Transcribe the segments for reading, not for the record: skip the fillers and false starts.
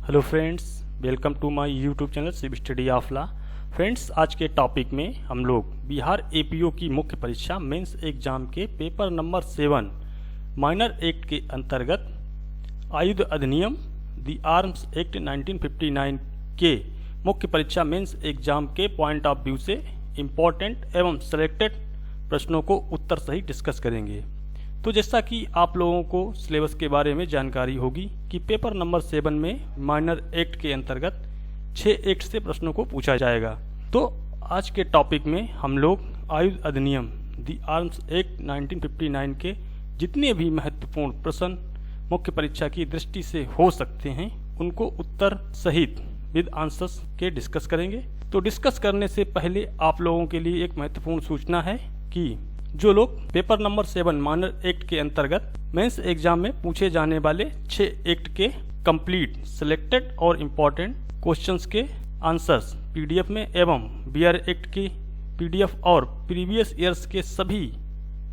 Hello friends, welcome to my YouTube channel Shiv study of law. Friends, आज के topic में हम लोग बिहार एपीओ की मुख्य परीक्षा मेंस एग्जाम के पेपर नंबर 7 माइनर एक्ट के अंतर्गत आयुध अधिनियम दी आर्म्स एक्ट 1959 के मुख्य परीक्षा मेंस एग्जाम के पॉइंट ऑफ व्यू से इम्पोर्टेंट एवं सेलेक्टेड प्रश्नों को उत्तर सहित डिस्कस करेंगे। तो जैसा कि आप लोगों को सिलेबस के बारे में जानकारी होगी कि पेपर नंबर 7 में माइनर एक्ट के अंतर्गत 6 एक्ट से प्रश्नों को पूछा जाएगा। तो आज के टॉपिक में हम लोग आयुध अधिनियम दी आर्म्स एक्ट 1959 के जितने भी महत्वपूर्ण प्रश्न मुख्य परीक्षा की दृष्टि से हो सकते हैं उनको उत्तर सहित विद आंसर्स के डिस्कस करेंगे। तो डिस्कस करने से पहले आप लोगों के लिए एक महत्वपूर्ण सूचना है कि जो लोग पेपर नंबर 7 माइनर एक्ट के अंतर्गत मेंस एग्जाम में पूछे जाने वाले 6 एक्ट के कंप्लीट सिलेक्टेड और इम्पोर्टेंट क्वेश्चंस के आंसर्स पीडीएफ में एवं बीआर एक्ट की पीडीएफ और प्रीवियस ईयर्स के सभी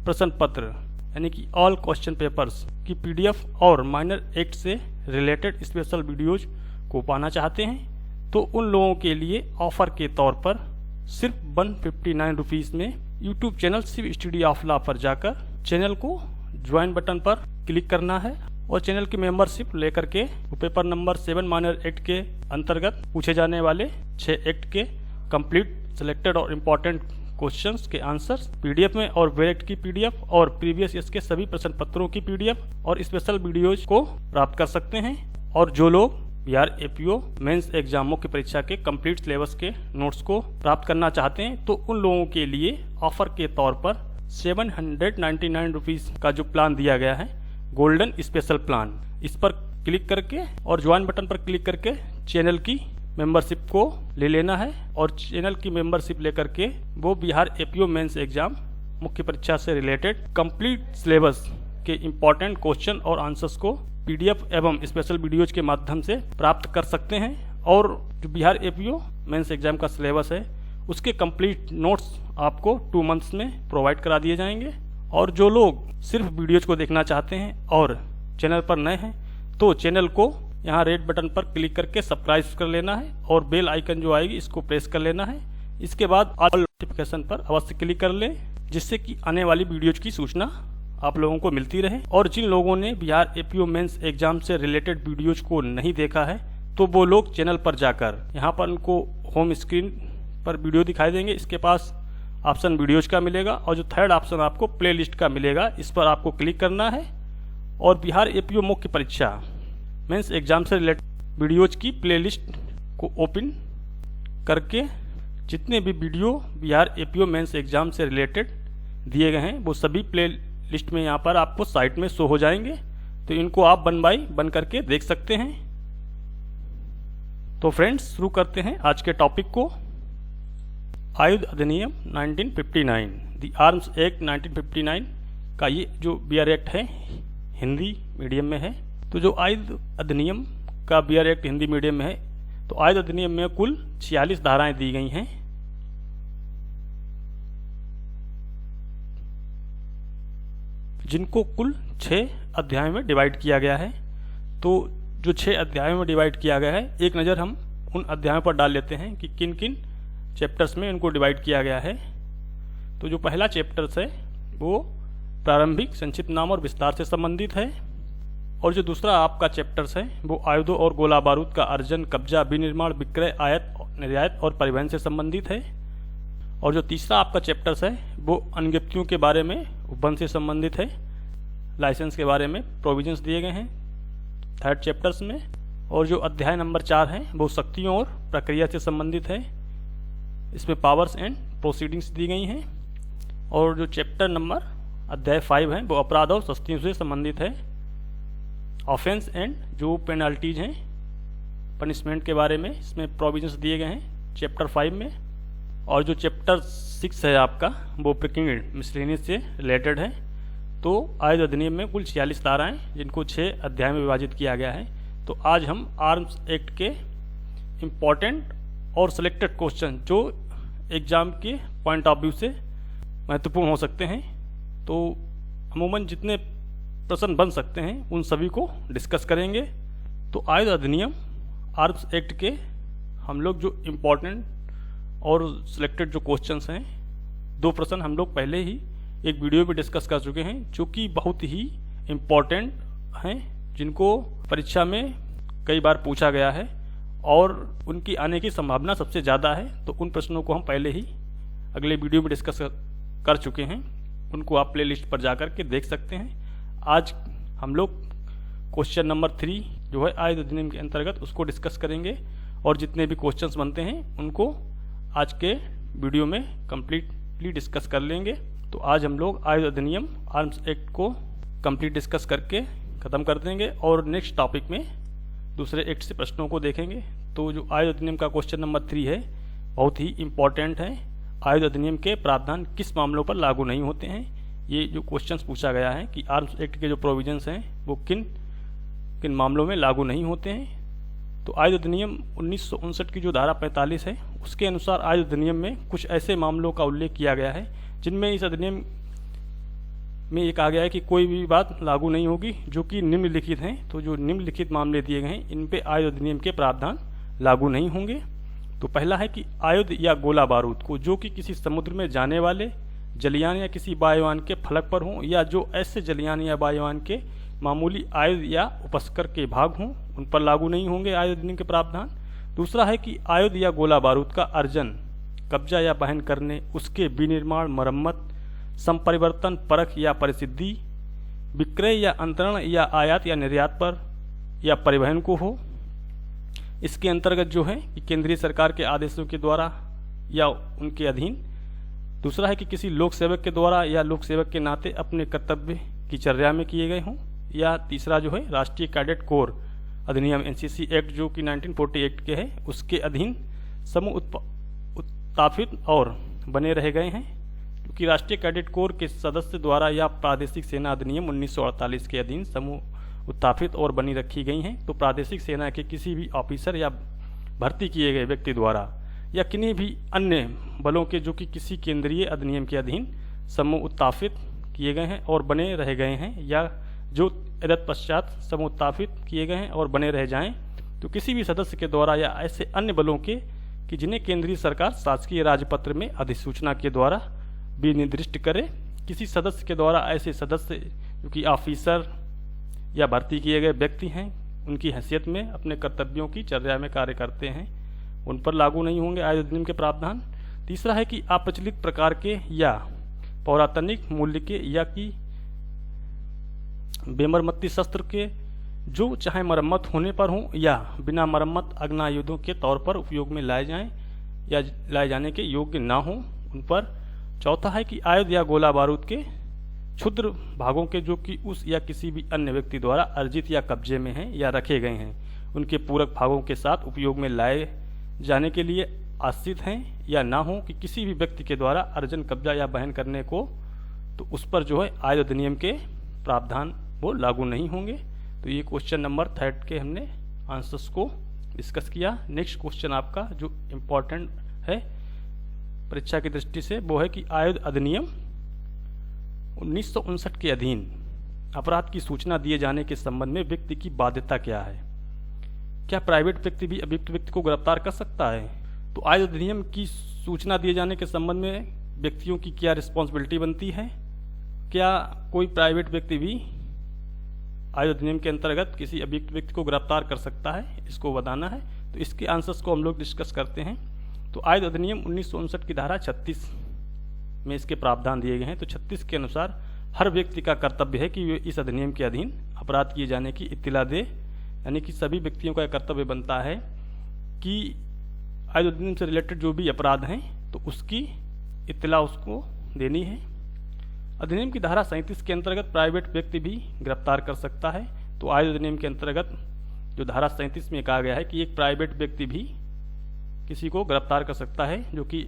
प्रश्न पत्र यानी कि ऑल क्वेश्चन पेपर्स की पीडीएफ और माइनर एक्ट से रिलेटेड स्पेशल वीडियोज को पाना चाहते हैं तो उन लोगों के लिए ऑफर के तौर पर सिर्फ 159 रुपीज़ में YouTube channel Shiv study of law पर जाकर चैनल को ज्वाइन बटन पर क्लिक करना है और चैनल की मेंबरशिप लेकर के पेपर नंबर 7 माइनर एक्ट के अंतर्गत पूछे जाने वाले 6 एक्ट के कंप्लीट सिलेक्टेड और इम्पोर्टेंट क्वेश्चंस के आंसर्स पीडीएफ में और वेर एक्ट की पीडीएफ और प्रीवियस ईयर्स के सभी प्रश्न पत्रों की पीडीएफ और स्पेशल वीडियोज को प्राप्त कर सकते हैं। और जो लोग बिहार एपीओ मेंस एग्जाम मुख्य परीक्षा के कंप्लीट सिलेबस के नोट्स को प्राप्त करना चाहते हैं तो उन लोगों के लिए ऑफर के तौर पर 799 रुपीज़ का जो प्लान दिया गया है गोल्डन स्पेशल प्लान, इस पर क्लिक करके और ज्वाइन बटन पर क्लिक करके चैनल की मेंबरशिप को ले लेना है और चैनल की मेंबरशिप लेकर के वो बिहार एपीओ मेंस एग्जाम मुख्य परीक्षा से रिलेटेड कंप्लीट सिलेबस के इम्पोर्टेंट क्वेश्चन और आंसर्स को पीडीएफ एवं स्पेशल वीडियोज के माध्यम से प्राप्त कर सकते हैं। और जो बिहार एपीओ मेंस एग्जाम का सिलेबस है उसके कंप्लीट नोट्स आपको 2 मंथ्स में प्रोवाइड करा दिए जाएंगे। और जो लोग सिर्फ वीडियोज को देखना चाहते हैं और चैनल पर नए हैं तो चैनल को यहाँ रेड बटन पर क्लिक करके सब्सक्राइब कर लेना है और बेल आइकन जो आएगी इसको प्रेस कर लेना है। इसके बाद ऑल नोटिफिकेशन पर अवश्य क्लिक कर लें जिससे कि आने वाली वीडियोज की सूचना आप लोगों को मिलती रहे। और जिन लोगों ने बिहार एपीओ मेंस एग्जाम से रिलेटेड वीडियोज को नहीं देखा है तो वो लोग चैनल पर जाकर यहाँ पर उनको होम स्क्रीन पर वीडियो दिखाई देंगे, इसके पास ऑप्शन वीडियोज का मिलेगा और जो थर्ड ऑप्शन आपको प्लेलिस्ट का मिलेगा, इस पर आपको क्लिक करना है और बिहार एपीओ मुख्य परीक्षा मेंस एग्जाम से रिलेटेड वीडियोज की प्लेलिस्ट को ओपन करके जितने भी video Bihar APO mains exam से रिलेटेड दिए गए हैं वो सभी प्ले लिस्ट में यहाँ पर आपको साइट में शो हो जाएंगे। तो इनको आप 1 बाय 1 करके देख सकते हैं। तो फ्रेंड्स, शुरू करते हैं आज के टॉपिक को। आयुध अधिनियम 1959 दी आर्म्स एक्ट 1959 का ये जो बीआर एक्ट है हिंदी मीडियम में है। तो जो आयुध अधिनियम का बीआर एक्ट हिंदी मीडियम में है तो आयुध अधिनियम में कुल 46 धाराएं दी गई हैं जिनको कुल 6 अध्यायों में डिवाइड किया गया है। तो जो 6 अध्यायों में डिवाइड किया गया है एक नज़र हम उन अध्यायों पर डाल लेते हैं कि किन किन चैप्टर्स में इनको डिवाइड किया गया है। तो जो पहला चैप्टर्स है वो प्रारंभिक संक्षिप्त नाम और विस्तार से संबंधित है। और जो दूसरा आपका चैप्टर्स है वो आयुधों और गोला बारूद का अर्जन, कब्जा, विनिर्माण, विक्रय, आयात, निर्यात और परिवहन से संबंधित है। और जो तीसरा आपका चैप्टर्स है वो अनुज्ञप्तियों के बारे में उपबंध से संबंधित है। लाइसेंस के बारे में प्रोविजंस दिए गए हैं थर्ड चैप्टर्स में। और जो अध्याय नंबर 4 है वो शक्तियों और प्रक्रिया से संबंधित है, इसमें पावर्स एंड प्रोसीडिंग्स दी गई हैं। और जो चैप्टर नंबर अध्याय 5 है वो अपराध और शक्तियों से संबंधित है। ऑफेंस एंड जो पेनल्टीज हैं पनिशमेंट के बारे में इसमें प्रोविजंस दिए गए हैं चैप्टर 5 में। और जो चैप्टर 6 है आपका वो प्रिकिंग मिसलेनियस से रिलेटेड है। तो आयुध अधिनियम में कुल 46 धाराएं जिनको 6 अध्याय में विभाजित किया गया है। तो आज हम आर्म्स एक्ट के इम्पॉर्टेंट और सिलेक्टेड क्वेश्चन जो एग्जाम के पॉइंट ऑफ व्यू से महत्वपूर्ण हो सकते हैं, तो अमूमन जितने प्रश्न बन सकते हैं उन सभी को डिस्कस करेंगे। तो आयुध अधिनियम आर्म्स एक्ट के हम लोग जो इम्पोर्टेंट और सिलेक्टेड जो क्वेश्चंस हैं, 2 प्रश्न हम लोग पहले ही एक वीडियो में डिस्कस कर चुके हैं, जो कि बहुत ही इम्पोर्टेंट हैं, जिनको परीक्षा में कई बार पूछा गया है और उनकी आने की संभावना सबसे ज़्यादा है। तो उन प्रश्नों को हम पहले ही अगले वीडियो में डिस्कस कर चुके हैं, उनको आप प्ले लिस्ट पर जाकर के देख सकते हैं। आज हम लोग क्वेश्चन नंबर 3 जो है आयुध अधिनियम के अंतर्गत उसको डिस्कस करेंगे और जितने भी क्वेश्चंस बनते हैं उनको आज के वीडियो में कम्प्लीटली डिस्कस कर लेंगे। तो आज हम लोग आयुध अधिनियम आर्म्स एक्ट को कंप्लीट डिस्कस करके ख़त्म कर देंगे और नेक्स्ट टॉपिक में दूसरे एक्ट से प्रश्नों को देखेंगे। तो जो आयुध अधिनियम का क्वेश्चन नंबर 3 है बहुत ही इम्पॉर्टेंट है। आयुध अधिनियम के प्रावधान किस मामलों पर लागू नहीं होते हैं, ये जो क्वेश्चंस पूछा गया है कि आर्म्स एक्ट के जो प्रोविजंस हैं वो किन किन मामलों में लागू नहीं होते हैं। तो आयुध अधिनियम 1959 की जो धारा 45 है उसके अनुसार आयुध अधिनियम में कुछ ऐसे मामलों का उल्लेख किया गया है जिनमें इस अधिनियम में ये कहा गया है कि कोई भी बात लागू नहीं होगी जो कि निम्नलिखित हैं। तो जो निम्नलिखित मामले दिए गए हैं इन पे आयुध अधिनियम के प्रावधान लागू नहीं होंगे। तो पहला है कि आयुध या गोला बारूद को जो कि किसी समुद्र में जाने वाले जलयान या किसी वायुयान के फलक पर हों या जो ऐसे जलयान या वायुयान के मामूली आयुध या उपस्कर के भाग हों उन पर लागू नहीं होंगे आयुध अधिनियम के प्रावधान। दूसरा है कि आयुध या गोला बारूद का अर्जन, कब्जा या वहन करने, उसके विनिर्माण, मरम्मत, संपरिवर्तन, परख या परिसिद्धि, विक्रय या अंतरण या आयात या निर्यात पर या परिवहन को हो। इसके अंतर्गत जो है कि केंद्रीय सरकार के आदेशों के द्वारा या उनके अधीन। दूसरा है कि किसी लोक सेवक के द्वारा या लोक सेवक के नाते अपने कर्तव्य की चर्या में किए गए हों। या तीसरा जो है राष्ट्रीय कैडेट कोर अधिनियम एनसीसी एक्ट जो कि 1948 के है उसके अधीन समूह उत्थापित और बने रह गए हैं, क्योंकि राष्ट्रीय कैडेट कोर के सदस्य द्वारा या प्रादेशिक सेना अधिनियम 1948 के अधीन समूह उत्थापित और बनी रखी गई हैं। तो प्रादेशिक सेना के किसी भी ऑफिसर या भर्ती किए गए व्यक्ति द्वारा या किन्हीं भी अन्य बलों के जो कि किसी केंद्रीय अधिनियम के अधीन समूह उत्थापित किए गए हैं और बने रह गए हैं या जो तत्पश्चात समूह उत्थापित किए गए हैं और बने रह जाएं, तो किसी भी सदस्य के द्वारा या ऐसे अन्य बलों के कि जिन्हें केंद्रीय सरकार शासकीय राजपत्र में अधिसूचना के द्वारा भी निर्दिष्ट करे, किसी सदस्य के द्वारा ऐसे सदस्य जो कि ऑफिसर या भर्ती किए गए व्यक्ति हैं उनकी हैसियत में अपने कर्तव्यों की चर्या में कार्य करते हैं, उन पर लागू नहीं होंगे आयुध अधिनियम के प्रावधान। तीसरा है कि अप्रचलित प्रकार के या पौरातनिक मूल्य के या कि बेमरम्मती शस्त्र के जो चाहे मरम्मत होने पर हों या बिना मरम्मत अग्नायुधों के तौर पर उपयोग में लाए जाएं या लाए जाने के योग्य ना हों उन पर। चौथा है कि आयुध या गोला बारूद के क्षुद्र भागों के जो कि उस या किसी भी अन्य व्यक्ति द्वारा अर्जित या कब्जे में हैं या रखे गए हैं उनके पूरक भागों के साथ उपयोग में लाए जाने के लिए आश्रित हैं या ना हो कि किसी भी व्यक्ति के द्वारा अर्जन, कब्जा या वहन करने को, तो उस पर जो है आयुध अधिनियम के प्रावधान वो लागू नहीं होंगे। तो ये क्वेश्चन नंबर 3 के हमने आंसर्स को डिस्कस किया। नेक्स्ट क्वेश्चन आपका जो इम्पोर्टेंट है परीक्षा की दृष्टि से वो है कि आयुध अधिनियम 1959 के अधीन अपराध की सूचना दिए जाने के संबंध में व्यक्ति की बाध्यता क्या है। क्या प्राइवेट व्यक्ति भी अभियुक्त व्यक्ति को गिरफ्तार कर सकता है? तो आयुध अधिनियम की सूचना दिए जाने के संबंध में व्यक्तियों की क्या रिस्पॉन्सिबिलिटी बनती है? क्या कोई प्राइवेट व्यक्ति भी आयुध अधिनियम के अंतर्गत किसी अभियुक्त व्यक्ति को गिरफ्तार कर सकता है? इसको बताना है। तो इसके आंसर्स को हम लोग डिस्कस करते हैं। तो आयुध अधिनियम 1959 की धारा 36 में इसके प्रावधान दिए गए हैं। तो 36 के अनुसार हर व्यक्ति का कर्तव्य है कि वे इस अधिनियम के अधीन अपराध किए जाने की इत्तिला दे, यानी कि सभी व्यक्तियों का कर्तव्य बनता है कि आयुध अधिनियम से रिलेटेड जो भी अपराध हैं तो उसकी इत्तिला उसको देनी है। अधिनियम की धारा 37 के अंतर्गत प्राइवेट व्यक्ति भी गिरफ्तार कर सकता है। तो आयुध अधिनियम के अंतर्गत जो धारा 37 में कहा गया है कि एक प्राइवेट व्यक्ति भी किसी को गिरफ्तार कर सकता है जो कि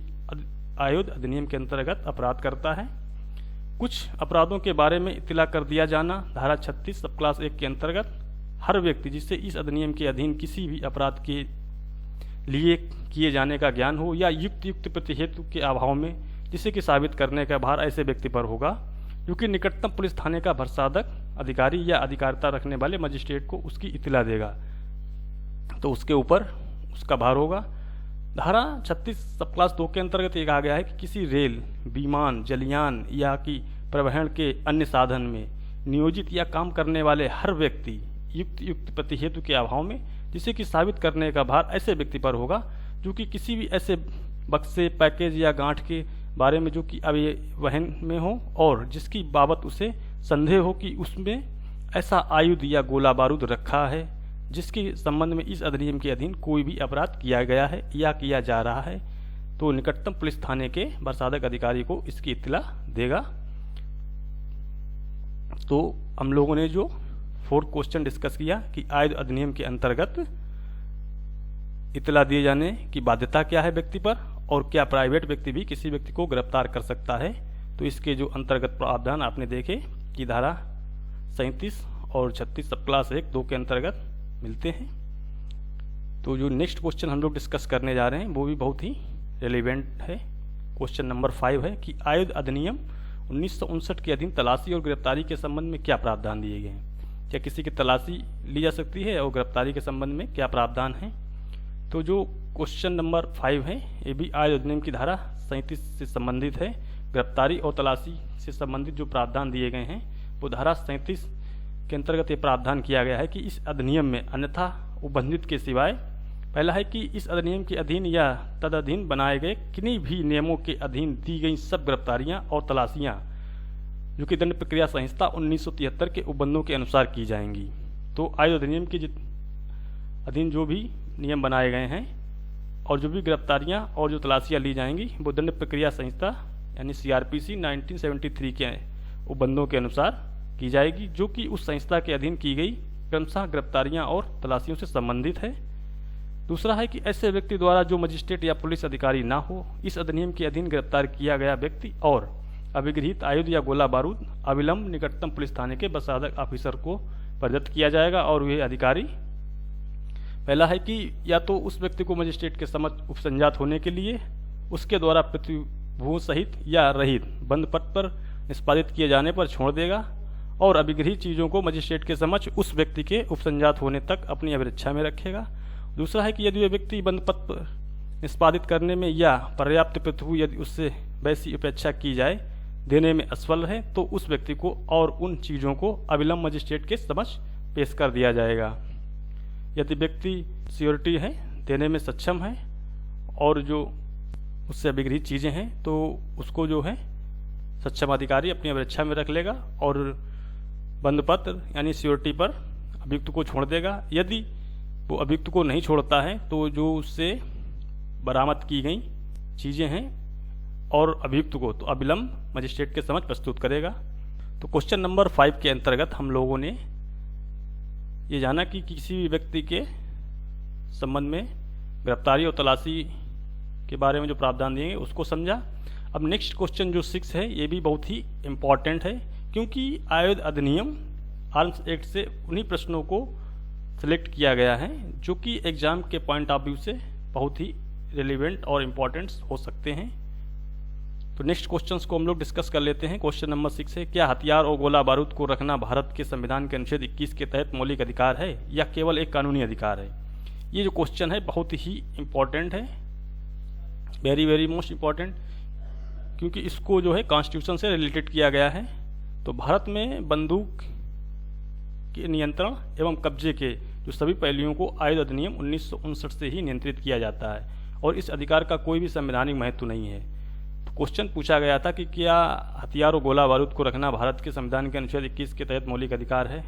आयुध अधिनियम के अंतर्गत अपराध करता है। कुछ अपराधों के बारे में इत्तिला कर दिया जाना, धारा 36 सब क्लास 1 के अंतर्गत हर व्यक्ति जिससे इस अधिनियम के अधीन किसी भी अपराध के लिए किए जाने का ज्ञान हो या युक्त प्रतिहेतु के अभाव में जिसे कि साबित करने का भार ऐसे व्यक्ति पर होगा जो कि निकटतम पुलिस थाने का भरसाधक अधिकारी या अधिकारिता रखने वाले मजिस्ट्रेट को उसकी इत्तिला देगा। तो उसके ऊपर उसका भार होगा। धारा 36 सब क्लास 2 के अंतर्गत ये कहा गया है कि किसी रेल, विमान, जलयान या कि परिवहन के अन्य साधन में नियोजित या काम करने वाले हर व्यक्ति युक्त प्रतिहेतु के अभाव में जिसे कि साबित करने का भार ऐसे व्यक्ति पर होगा जो कि किसी भी ऐसे बक्से, पैकेज या गांठ के बारे में जो कि अभी वहन में हो और जिसकी बाबत उसे संदेह हो कि उसमें ऐसा आयुध या गोला बारूद रखा है जिसके संबंध में इस अधिनियम के अधीन कोई भी अपराध किया गया है या किया जा रहा है, तो निकटतम पुलिस थाने के प्रसाधक अधिकारी को इसकी इत्तला देगा। तो हम लोगों ने जो 4th क्वेश्चन डिस्कस किया कि आयुध अधिनियम के अंतर्गत इत्तला दिए जाने की बाध्यता क्या है व्यक्ति पर और क्या प्राइवेट व्यक्ति भी किसी व्यक्ति को गिरफ्तार कर सकता है। तो इसके जो अंतर्गत प्रावधान आपने देखे कि धारा 37 और 36 सब क्लास 1-2 के अंतर्गत मिलते हैं। तो जो नेक्स्ट क्वेश्चन हम लोग डिस्कस करने जा रहे हैं वो भी बहुत ही रेलिवेंट है। क्वेश्चन नंबर 5 है कि आयुध अधिनियम 1959 के अधीन तलाशी और गिरफ्तारी के संबंध में क्या प्रावधान दिए गए हैं। क्या किसी की तलाशी ली जा सकती है और गिरफ्तारी के संबंध में क्या प्रावधान है। तो जो क्वेश्चन नंबर 5 है ये भी आयुध अधिनियम की धारा 37 से संबंधित है। गिरफ्तारी और तलाशी से संबंधित जो प्रावधान दिए गए हैं वो धारा 37 के अंतर्गत ये प्रावधान किया गया है कि इस अधिनियम में अन्यथा उल्लंघित के सिवाय पहला है कि इस अधिनियम के अधीन या तदअधीन बनाए गए किन्हीं भी नियमों के अधीन दी गई सब गिरफ्तारियां और तलाशियां जो कि दंड प्रक्रिया संहिता 1973 के उपबंधों के अनुसार की जाएंगी। तो आयुध अधिनियम के अधीन जो भी नियम बनाए गए हैं और जो भी गिरफ्तारियां और जो तलाशियां ली जाएंगी वो दंड प्रक्रिया संहिता यानी CRPC 1973 के उपबंधों के अनुसार की जाएगी, जो कि उस संहिता के अधीन की गई क्रमशः गिरफ्तारियां और तलाशियों से संबंधित है। दूसरा है कि ऐसे व्यक्ति द्वारा जो मजिस्ट्रेट या पुलिस अधिकारी ना हो इस अधिनियम के अधीन गिरफ्तार किया गया व्यक्ति और अभिगृहित आयुध या गोला बारूद अविलंब निकटतम पुलिस थाने के प्रसाधक ऑफिसर को प्रदत्त किया जाएगा और वे अधिकारी पहला है कि या तो उस व्यक्ति को मजिस्ट्रेट के समक्ष उपसंजात होने के लिए उसके द्वारा प्रतिभूति सहित या रहित बंद पट पर निष्पादित किए जाने पर छोड़ देगा और अभिगृहित चीज़ों को मजिस्ट्रेट के समक्ष उस व्यक्ति के उपसंजात होने तक अपनी अभिरक्षा में रखेगा। दूसरा है कि यदि वह व्यक्ति बंद पट पर निष्पादित करने में या पर्याप्त प्रतिभूति यदि उससे वैसी अपेक्षा की जाए देने में असफल है तो उस व्यक्ति को और उन चीज़ों को अविलंब मजिस्ट्रेट के समक्ष पेश कर दिया जाएगा। यदि व्यक्ति सिक्योरिटी है देने में सक्षम है और जो उससे अभिगृहित चीज़ें हैं तो उसको जो है सक्षम अधिकारी अपनी अभिरक्षा में रख लेगा और बंद पत्र यानी सिक्योरिटी पर अभियुक्त को छोड़ देगा। यदि वो अभियुक्त को नहीं छोड़ता है तो जो उससे बरामद की गई चीज़ें हैं और अभियुक्त को तो अविलंब मजिस्ट्रेट के समक्ष प्रस्तुत करेगा। तो क्वेश्चन नंबर 5 के अंतर्गत हम लोगों ने ये जाना कि किसी भी व्यक्ति के संबंध में गिरफ्तारी और तलाशी के बारे में जो प्रावधान दिए उसको समझा। अब नेक्स्ट क्वेश्चन जो 6 है ये भी बहुत ही इम्पॉर्टेंट है क्योंकि आयुध अधिनियम आर्म्स एक्ट से उन्हीं प्रश्नों को सिलेक्ट किया गया है जो कि एग्जाम के पॉइंट ऑफ व्यू से बहुत ही रिलेवेंट और इम्पॉर्टेंट हो सकते हैं। तो नेक्स्ट क्वेश्चंस को हम लोग डिस्कस कर लेते हैं। क्वेश्चन नंबर 6 है क्या हथियार और गोला बारूद को रखना भारत के संविधान के अनुच्छेद 21 के तहत मौलिक अधिकार है या केवल एक कानूनी अधिकार है। ये जो क्वेश्चन है बहुत ही इम्पॉर्टेंट है, वेरी वेरी मोस्ट इम्पॉर्टेंट, क्योंकि इसको जो है कॉन्स्टिट्यूशन से रिलेटेड किया गया है। तो भारत में बंदूक के नियंत्रण एवं कब्जे के जो सभी पहलुओं को आयुध अधिनियम 1959 से ही नियंत्रित किया जाता है और इस अधिकार का कोई भी संवैधानिक महत्व नहीं है। तो क्वेश्चन पूछा गया था कि क्या हथियार और गोला बारूद को रखना भारत के संविधान के अनुच्छेद 21 के तहत मौलिक अधिकार है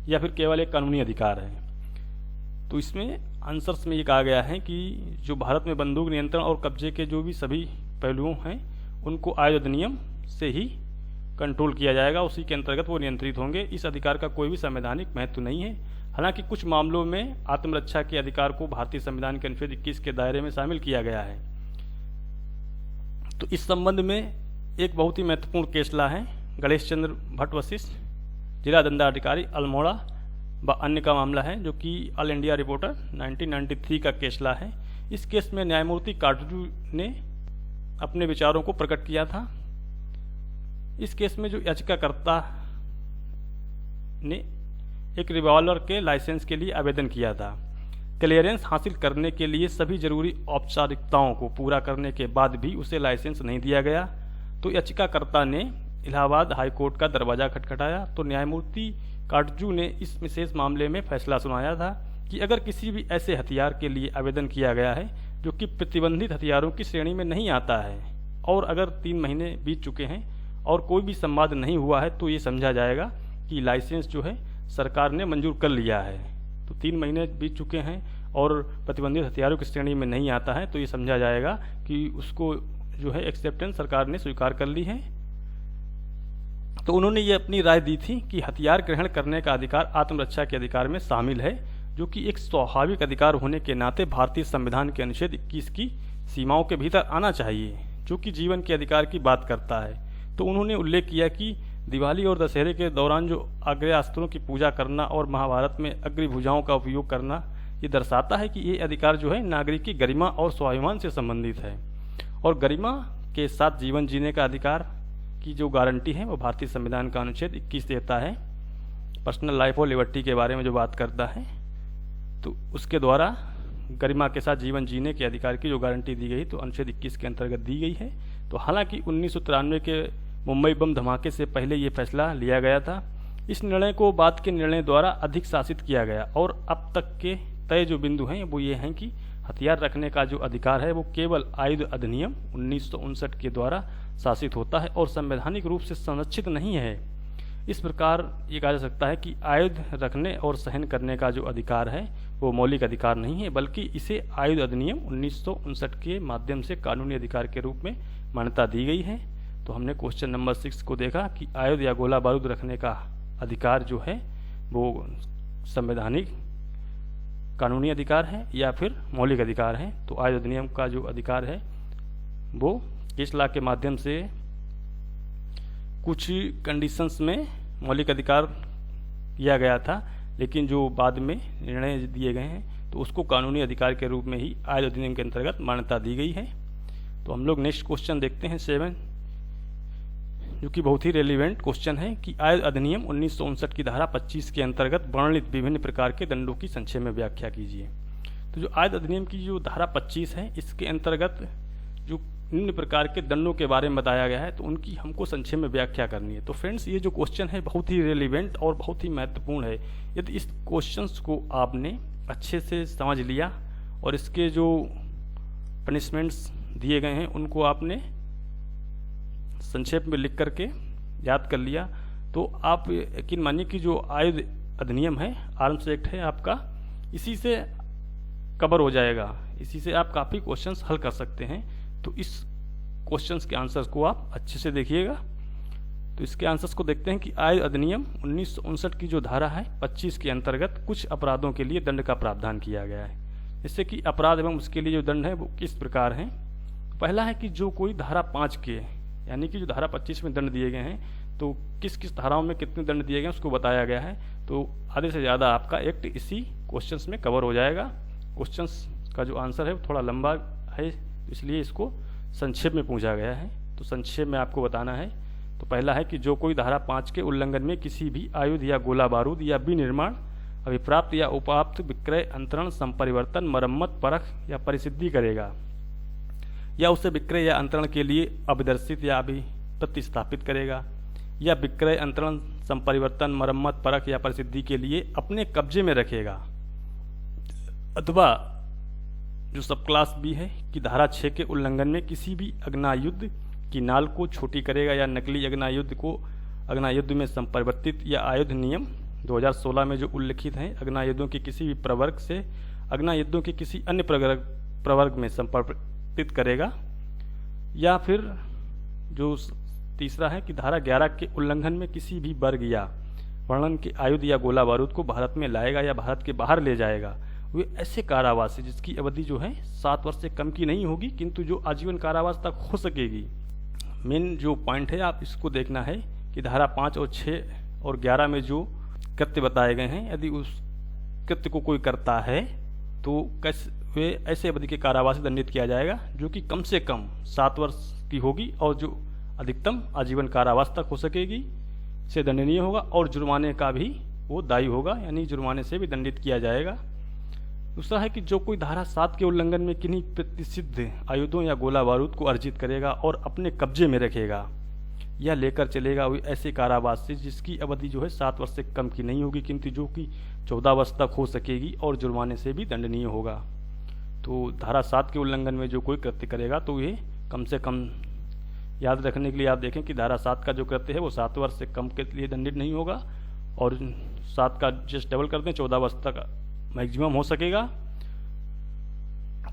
या फिर केवल एक कानूनी अधिकार है। तो इसमें आंसर्स में ये कहा गया है कि जो भारत में बंदूक नियंत्रण और कब्जे के जो भी सभी पहलुओं हैं उनको आयुध अधिनियम से ही कंट्रोल किया जाएगा, उसी के अंतर्गत वो नियंत्रित होंगे। इस अधिकार का कोई भी संवैधानिक महत्व नहीं है। हालांकि कुछ मामलों में आत्मरक्षा के अधिकार को भारतीय संविधान के अनुच्छेद 21 के दायरे में शामिल किया गया है। तो इस संबंध में एक बहुत ही महत्वपूर्ण केसला है गणेश चंद्र भट्ट वशिष्ठ जिला दंडाधिकारी अल्मोड़ा व अन्य का मामला है जो कि ऑल इंडिया रिपोर्टर 1993 का केसला है। इस केस में न्यायमूर्ति काटजू ने अपने विचारों को प्रकट किया था। इस केस में जो याचिकाकर्ता ने एक रिवॉल्वर के लाइसेंस के लिए आवेदन किया था। क्लियरेंस हासिल करने के लिए सभी जरूरी औपचारिकताओं को पूरा करने के बाद भी उसे लाइसेंस नहीं दिया गया तो याचिकाकर्ता ने इलाहाबाद हाईकोर्ट का दरवाजा खटखटाया। तो न्यायमूर्ति काटजू ने इस विशेष मामले में फैसला सुनाया था कि अगर किसी भी ऐसे हथियार के लिए आवेदन किया गया है जो कि प्रतिबंधित हथियारों की श्रेणी में नहीं आता है और अगर 3 महीने बीत चुके हैं और कोई भी संवाद नहीं हुआ है तो ये समझा जाएगा कि लाइसेंस जो है सरकार ने मंजूर कर लिया है। तो 3 महीने बीत चुके हैं और प्रतिबंधित हथियारों की श्रेणी में नहीं आता है तो ये समझा जाएगा कि उसको जो है एक्सेप्टेंस सरकार ने स्वीकार कर ली है। तो उन्होंने ये अपनी राय दी थी कि हथियार ग्रहण करने का अधिकार आत्मरक्षा के अधिकार में शामिल है जो कि एक स्वाभाविक अधिकार होने के नाते भारतीय संविधान के अनुच्छेद 21 की सीमाओं के भीतर आना चाहिए जो कि जीवन के अधिकार की बात करता है। तो उन्होंने उल्लेख किया कि दिवाली और दशहरे के दौरान जो आग्नेयास्त्रों की पूजा करना और महाभारत में अग्निभुजाओं का उपयोग करना ये दर्शाता है कि ये अधिकार जो है नागरिक की गरिमा और स्वाभिमान से संबंधित है और गरिमा के साथ जीवन जीने का अधिकार की जो गारंटी है वो भारतीय संविधान का अनुच्छेद 21 देता है। पर्सनल लाइफ और लिबर्टी के बारे में जो बात करता है तो उसके द्वारा गरिमा के साथ जीवन जीने के अधिकार की जो गारंटी दी गई तो अनुच्छेद 21 के अंतर्गत दी गई है। तो हालांकि 1993 के मुंबई बम धमाके से पहले ये फैसला लिया गया था। इस निर्णय को बाद के निर्णय द्वारा अधिक शासित किया गया और अब तक के तय जो बिंदु हैं वो ये हैं कि हथियार रखने का जो अधिकार है वो केवल आयुध अधिनियम 1959 के द्वारा शासित होता है और संवैधानिक रूप से संरक्षित नहीं है। इस प्रकार ये कहा जा सकता है कि आयुध रखने और सहन करने का जो अधिकार है वो मौलिक अधिकार नहीं है बल्कि इसे आयुध अधिनियम 1959 के माध्यम से कानूनी अधिकार के रूप में मान्यता दी गई है। तो हमने क्वेश्चन नंबर 6 को देखा कि आयुध या गोला बारूद रखने का अधिकार जो है वो संवैधानिक कानूनी अधिकार है या फिर मौलिक अधिकार है। तो आयुध अधिनियम का जो अधिकार है वो केस लॉ के माध्यम से कुछ कंडीशंस में मौलिक अधिकार किया गया था लेकिन जो बाद में निर्णय दिए गए हैं तो उसको कानूनी अधिकार के रूप में ही आयुध अधिनियम के अंतर्गत मान्यता दी गई है। तो हम लोग नेक्स्ट क्वेश्चन देखते हैं 7 जो कि बहुत ही रेलिवेंट क्वेश्चन है कि आयुध अधिनियम 1959 की धारा 25 के अंतर्गत वर्णित विभिन्न प्रकार के दंडों की संक्षेप में व्याख्या कीजिए। तो जो आयुध अधिनियम की जो धारा 25 है इसके अंतर्गत जो निम्न प्रकार के दंडों के बारे में बताया गया है तो उनकी हमको संक्षेप में व्याख्या करनी है। तो फ्रेंड्स ये जो क्वेश्चन है बहुत ही रेलिवेंट और बहुत ही महत्वपूर्ण है। यदि इस क्वेश्चंस को आपने अच्छे से समझ लिया और इसके जो पनिशमेंट्स दिए गए हैं उनको आपने संक्षेप में लिख करके याद कर लिया तो आप यकीन मानिए कि जो आयुध अधिनियम है आर्म्स एक्ट है आपका इसी से कवर हो जाएगा, इसी से आप काफ़ी क्वेश्चंस हल कर सकते हैं। तो इस क्वेश्चंस के आंसर्स को आप अच्छे से देखिएगा। तो इसके आंसर्स को देखते हैं कि आयुध अधिनियम 1959 की जो धारा है 25 के अंतर्गत कुछ अपराधों के लिए दंड का प्रावधान किया गया है। जैसे कि अपराध एवं उसके लिए जो दंड है वो किस प्रकार है। पहला है कि जो कोई धारा 5 के यानी कि जो धारा 25 में दंड दिए गए हैं तो किस किस धाराओं में कितने दंड दिए गए हैं उसको बताया गया है। तो आधे से ज़्यादा आपका एक्ट इसी क्वेश्चंस में कवर हो जाएगा। क्वेश्चंस का जो आंसर है वो थोड़ा लंबा है इसलिए इसको संक्षेप में पूछा गया है। तो संक्षेप में आपको बताना है। तो पहला है कि जो कोई धारा 5 के उल्लंघन में किसी भी आयुध या गोला बारूद या विनिर्माण अभिप्राप्त या उपाप्त विक्रय अंतरण संपरिवर्तन मरम्मत परख या परिसिद्धि करेगा या उसे विक्रय या अंतरण के लिए अभिदर्शित या प्रतिस्थापित करेगा या विक्रय अंतरण संपरिवर्तन मरम्मत परख या परिसिद्धि के लिए अपने कब्जे में रखेगा अथवा जो सब क्लास बी है कि धारा 6 के उल्लंघन में किसी भी अग्नायुद्ध की नाल को छोटी करेगा या नकली अग्नायुद्ध को अग्नायुद्ध में संपरिवर्तित या आयुध नियम 2016 में जो उल्लिखित हैं अग्नायुद्धों के किसी भी प्रवर्ग से अग्नायुद्धों के किसी अन्य प्रवर्ग में संपरिवर्तित करेगा। या फिर जो तीसरा है कि धारा 11 के उल्लंघन में किसी भी वर्ग या वर्णन के आयुध या गोला बारूद को भारत में लाएगा या भारत के बाहर ले जाएगा वे ऐसे कारावास है जिसकी अवधि जो है 7 वर्ष से कम की नहीं होगी किंतु जो आजीवन कारावास तक हो सकेगी। मेन जो पॉइंट है आप इसको देखना है कि धारा 5 और 6 और 11 में जो कृत्य बताए गए हैं यदि उस कृत्य को कोई करता है तो कैसे वे ऐसे अवधि के कारावास से दंडित किया जाएगा जो कि कम से कम 7 वर्ष की होगी और जो अधिकतम आजीवन कारावास तक हो सकेगी से दंडनीय होगा और जुर्माने का भी वो दायी होगा यानी जुर्माने से भी दंडित किया जाएगा। दूसरा है कि जो कोई धारा 7 के उल्लंघन में किन्हीं प्रतिसिद्ध आयुधों या गोला बारूद को अर्जित करेगा और अपने कब्जे में रखेगा या लेकर चलेगा, वो ऐसे कारावास से जिसकी अवधि जो है 7 वर्ष से कम की नहीं होगी, किंतु जो कि 14 वर्ष तक हो सकेगी और जुर्माने से भी दंडनीय होगा। तो धारा 7 के उल्लंघन में जो कोई कृत्य करेगा तो ये कम से कम याद रखने के लिए आप देखें कि धारा 7 का जो कृत्य है वो 7 वर्ष से कम के लिए दंडित नहीं होगा, और 7 का जस्ट डबल कर दें 14 वर्ष तक मैक्सिमम हो सकेगा।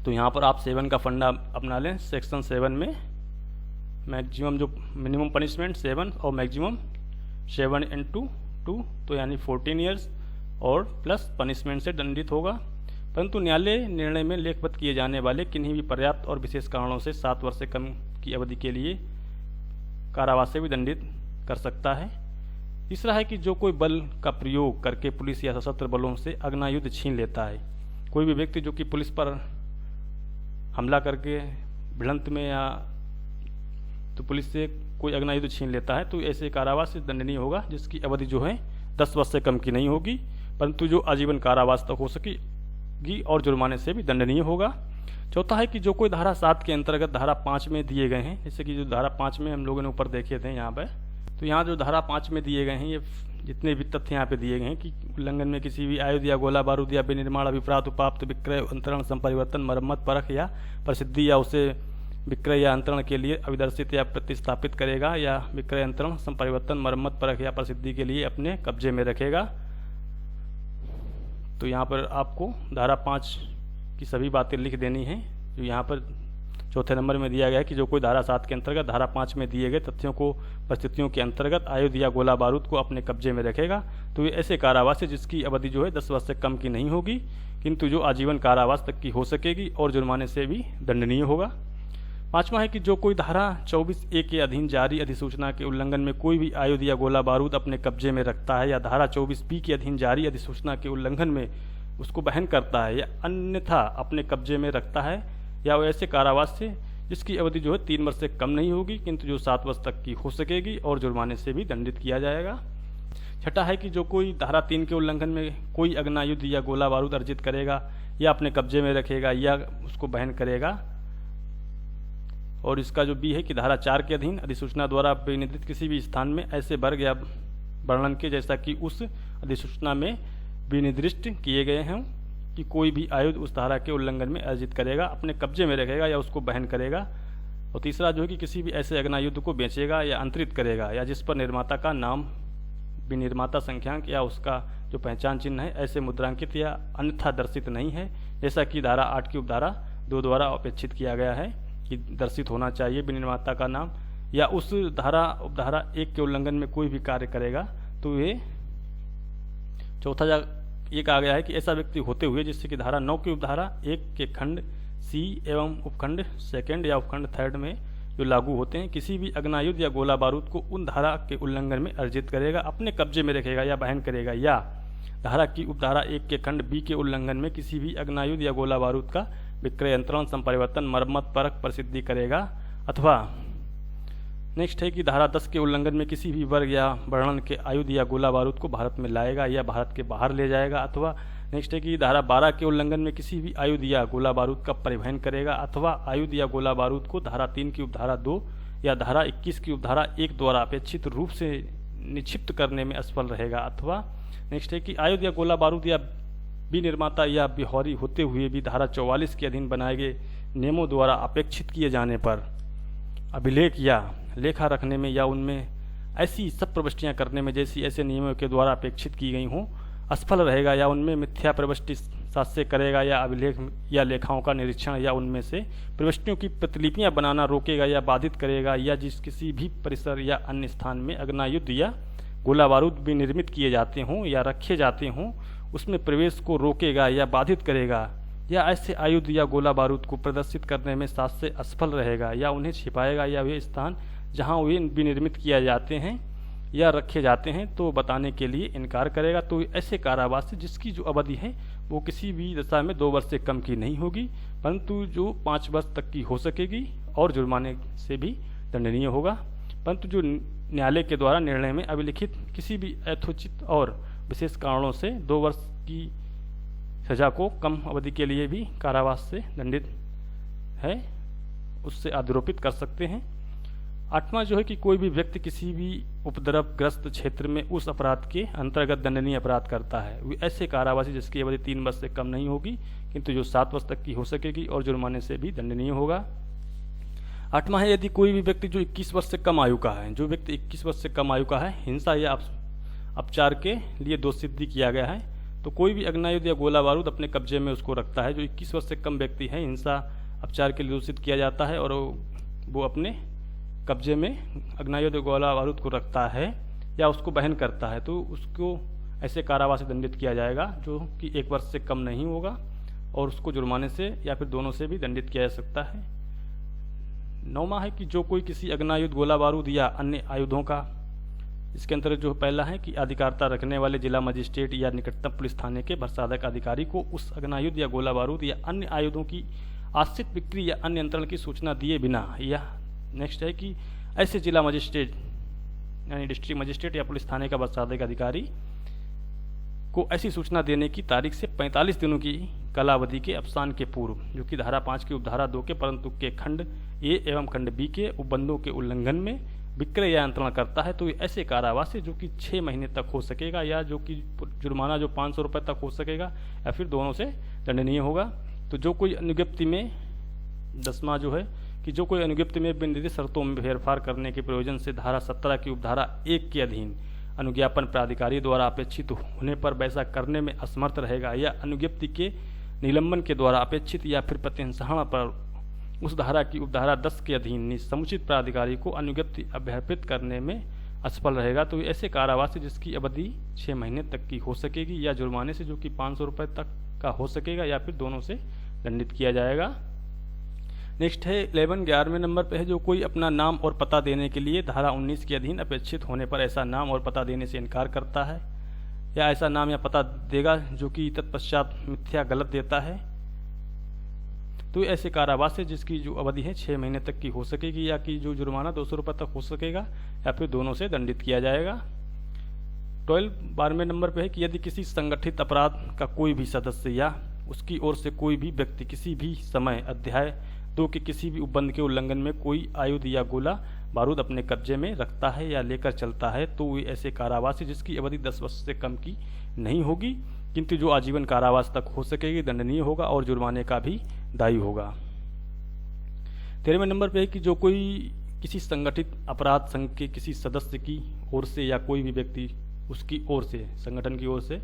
तो यहाँ पर आप 7 का फंडा अपना लें। सेक्शन 7 में मैक्सिमम जो मिनिमम पनिशमेंट 7 और मैक्सिमम 7 × 2 तो यानी 14 ईयर्स और प्लस पनिशमेंट से दंडित होगा। परंतु न्यायालय निर्णय में लेखबद्ध किए जाने वाले किन्हीं भी पर्याप्त और विशेष कारणों से 7 वर्ष से कम की अवधि के लिए कारावास से भी दंडित कर सकता है। तीसरा है कि जो कोई बल का प्रयोग करके पुलिस या सशस्त्र बलों से अग्नायुध छीन लेता है। कोई भी व्यक्ति जो कि पुलिस पर हमला करके भिड़ंत में या तो पुलिस से कोई अग्नायुध छीन लेता है तो ऐसे कारावास से दंडनीय होगा, जिसकी अवधि जो है 10 वर्ष से कम की नहीं होगी, परंतु जो आजीवन कारावास तक हो सकेगी और जुर्माने से भी दंडनीय होगा। चौथा है कि जो कोई धारा 7 के अंतर्गत धारा 5 में दिए गए हैं, जैसे कि जो धारा 5 में हम लोगों ने ऊपर देखे थे यहाँ पर, तो यहाँ जो धारा 5 में दिए गए हैं ये जितने भी तथ्य यहाँ पे दिए गए हैं कि उल्लंघन में किसी भी आयुध या गोला बारूद या विनिर्माण अभिप्रात उपाप्त विक्रय अंतरण संपरिवर्तन मरम्मत परख या प्रसिद्धि या उसे विक्रय या अंतरण के लिए अभिदर्शित या प्रतिस्थापित करेगा या विक्रय अंतरण संपरिवर्तन मरम्मत परख या प्रसिद्धि के लिए अपने कब्जे में रखेगा। तो यहाँ पर आपको धारा 5 की सभी बातें लिख देनी है, जो यहाँ पर चौथे नंबर में दिया गया है कि जो कोई धारा 7 के अंतर्गत धारा 5 में दिए गए तथ्यों को परिस्थितियों के अंतर्गत आयुध या गोला बारूद को अपने कब्जे में रखेगा तो ये ऐसे कारावास है जिसकी अवधि जो है 10 वर्ष से कम की नहीं होगी, किंतु जो आजीवन कारावास तक की हो सकेगी और जुर्माने से भी दंडनीय होगा। पांचवा है कि जो कोई धारा 24A के अधीन जारी अधिसूचना के उल्लंघन में कोई भी आयुध या गोला बारूद अपने कब्जे में रखता है या धारा 24B के अधीन जारी अधिसूचना के उल्लंघन में उसको बहन करता है या अन्यथा अपने कब्जे में रखता है या वो ऐसे कारावास से जिसकी अवधि जो है 3 वर्ष से कम नहीं होगी, किंतु जो 7 वर्ष तक की हो सकेगी और जुर्माने से भी दंडित किया जाएगा। छठा है कि जो कोई धारा 3 के उल्लंघन में कोई अग्नायुध या गोला बारूद अर्जित करेगा या अपने कब्जे में रखेगा या उसको बहन करेगा, और इसका जो बी है कि धारा 4 के अधीन अधिसूचना द्वारा विनिर्दिष्ट किसी भी स्थान में ऐसे वर्ग या वर्णन के जैसा कि उस अधिसूचना में विनिर्दिष्ट किए गए हैं कि कोई भी आयुध उस धारा के उल्लंघन में अर्जित करेगा, अपने कब्जे में रखेगा या उसको बहन करेगा। और तीसरा जो है कि किसी भी ऐसे अग्नायुध को बेचेगा या अंतरित करेगा या जिस पर निर्माता का नाम, विनिर्माता संख्यांक या उसका जो पहचान चिन्ह है ऐसे मुद्रांकित या अन्यथा दर्शित नहीं है, जैसा कि धारा 8 की उपधारा 2 द्वारा अपेक्षित किया गया है कि दर्शित होना चाहिए विनिर्माता का नाम, या उस धारा उपधारा 1 के उल्लंघन में कोई भी कार्य करेगा तो ये चौथा एक आ गया है कि ऐसा व्यक्ति होते हुए जिससे कि धारा 9 की उपधारा 1 के खंड सी एवं उपखंड 2 या उपखंड 3 में जो लागू होते हैं किसी भी अग्नायुध या गोला बारूद को उन धारा के उल्लंघन में अर्जित करेगा, अपने कब्जे में रखेगा या बहन करेगा, या धारा की उपधारा 1 के खंड बी के उल्लंघन में किसी भी अग्नायुध या गोला बारूद का विक्रय अंतरण संपरिवर्तन मरम्मत परख प्रसिद्धि करेगा, अथवा नेक्स्ट है कि धारा 10 के उल्लंघन में किसी भी वर्ग या वर्णन के आयुध या गोला बारूद को भारत में लाएगा या भारत के बाहर ले जाएगा, अथवा नेक्स्ट है कि धारा 12 के उल्लंघन में किसी भी आयुध या गोला बारूद का परिवहन करेगा, अथवा आयुध या गोला बारूद को धारा 3 की उपधारा 2 या धारा 21 की उपधारा 1 द्वारा अपेक्षित रूप से निक्षिप्त करने में असफल रहेगा, अथवा नेक्स्ट है कि आयुध या गोला बारूद या विनिर्माता या बिहौरी होते हुए भी धारा 44 के अधीन बनाए गए नियमों द्वारा अपेक्षित किए जाने पर अभिलेख या लेखा रखने में या उनमें ऐसी सब प्रविष्टियां करने में जैसी ऐसे नियमों के द्वारा अपेक्षित की गई हों असफल रहेगा, या उनमें मिथ्या प्रविष्टि सास्य करेगा या अभिलेख या लेखाओं का निरीक्षण या उनमें से प्रविष्टियों की प्रतिलिपियां बनाना रोकेगा या बाधित करेगा, या जिस किसी भी परिसर या अन्य स्थान में अग्नायुध या गोला बारूद भी निर्मित किए जाते हों या रखे जाते हों उसमें प्रवेश को रोकेगा या बाधित करेगा, या ऐसे आयुध या गोला बारूद को प्रदर्शित करने में सास्य असफल रहेगा, या उन्हें छिपाएगा या वे स्थान जहां वे विनिर्मित किए जाते हैं या रखे जाते हैं तो बताने के लिए इनकार करेगा, तो ऐसे कारावास जिसकी जो अवधि है वो किसी भी दशा में 2 वर्ष से कम की नहीं होगी, परंतु जो 5 वर्ष तक की हो सकेगी और जुर्माने से भी दंडनीय होगा, परंतु जो न्यायालय के द्वारा निर्णय में अभिलिखित किसी भी यथोचित और विशेष कारणों से 2 वर्ष की सज़ा को कम अवधि के लिए भी कारावास से दंडित है उससे अध्यारोपित कर सकते हैं। 8वां जो है कि कोई भी व्यक्ति किसी भी उपद्रवग्रस्त क्षेत्र में उस अपराध के अंतर्गत दंडनीय अपराध करता है वे ऐसे कारावासी जिसकी अवधि 3 वर्ष से कम नहीं होगी किंतु जो 7 वर्ष तक की हो सकेगी और जुर्माने से भी दंडनीय होगा। 8वां है यदि कोई भी व्यक्ति जो 21 वर्ष से कम आयु का है, जो व्यक्ति 21 वर्ष से कम आयु का है, हिंसा या अपचार के लिए दोषसिद्धि किया गया है तो कोई भी अग्नायुध या गोला बारूद अपने कब्जे में उसको रखता है। जो 21 वर्ष से कम व्यक्ति है, हिंसा अपचार के लिए दोषित किया जाता है और वो अपने कब्जे में अग्नायुध या गोला बारूद को रखता है या उसको वहन करता है तो उसको ऐसे कारावास से दंडित किया जाएगा जो कि 1 वर्ष से कम नहीं होगा और उसको जुर्माने से या फिर दोनों से भी दंडित किया जा सकता है। 9वां है कि जो कोई किसी अग्नायुध गोला बारूद या अन्य आयुधों का, इसके अंतर्गत जो पहला है कि अधिकारिता रखने वाले जिला मजिस्ट्रेट या निकटतम पुलिस थाने के प्रसाधक अधिकारी को उस अग्नायुध या गोला बारूद या अन्य आयुधों की आश्रित बिक्री या अन्य नियंत्रण की सूचना दिए बिना, या नेक्स्ट है कि ऐसे जिला मजिस्ट्रेट यानी डिस्ट्रिक्ट मजिस्ट्रेट या पुलिस थाने का प्रसाधक अधिकारी को ऐसी सूचना देने की तारीख से 45 दिनों की कालावधि के अवसान के पूर्व, जो कि धारा 5 की उपधारा 2 के परंतु के खंड ए एवं खंड बी के उपबंधों के उल्लंघन में विक्रय या नियंत्रण करता है तो ऐसे कारावास से जो कि 6 महीने तक हो सकेगा या जो कि जुर्माना जो 500 रुपये तक हो सकेगा या फिर दोनों से दंडनीय होगा। तो जो कोई अनुज्ञप्ति में 10वां जो है कि जो कोई अनुज्ञप्ति में निर्दिष्ट शर्तों में फेरफार करने के प्रयोजन से धारा 17 की उपधारा 1 के अधीन अनुज्ञापन प्राधिकारी द्वारा अपेक्षित होने पर वैसा करने में असमर्थ रहेगा या अनुज्ञप्ति के निलंबन के द्वारा अपेक्षित या फिर प्रत्यंसहरण पर उस धारा की उपधारा 10 के अधीन समुचित प्राधिकारी को अनुज्ञप्ति अभ्यर्पित करने में असफल रहेगा तो ऐसे कारावास से जिसकी अवधि 6 महीने तक की हो सकेगी या जुर्माने से जो कि 500 रुपये तक का हो सकेगा या फिर दोनों से दंडित किया जाएगा। नेक्स्ट है 11वें नंबर पे है जो कोई अपना नाम और पता देने के लिए धारा 19 के अधीन अपेक्षित होने पर ऐसा नाम और पता देने से इनकार करता है या ऐसा नाम या पता देगा जो कि तत्पश्चात मिथ्या गलत देता है तो ऐसे कारावास से जिसकी जो अवधि है 6 महीने तक की हो सकेगी या कि जो जुर्माना 200 रुपये तक हो सकेगा या फिर दोनों से दंडित किया जाएगा। 12वें नंबर पे है कि यदि किसी संगठित अपराध का कोई भी सदस्य या उसकी ओर से कोई भी व्यक्ति किसी भी समय अध्याय 2 के किसी भी उपबंध के उल्लंघन में कोई आयुध या गोला बारूद अपने कब्जे में रखता है या लेकर चलता है तो वे ऐसे कारावास जिसकी अवधि 10 वर्ष से कम की नहीं होगी किंतु जो आजीवन कारावास तक हो सकेगी, दंडनीय होगा और जुर्माने का भी दायी होगा। 13वें नंबर पे है कि जो कोई किसी संगठित अपराध संघ के किसी सदस्य की ओर से या कोई भी व्यक्ति उसकी ओर से संगठन की ओर से,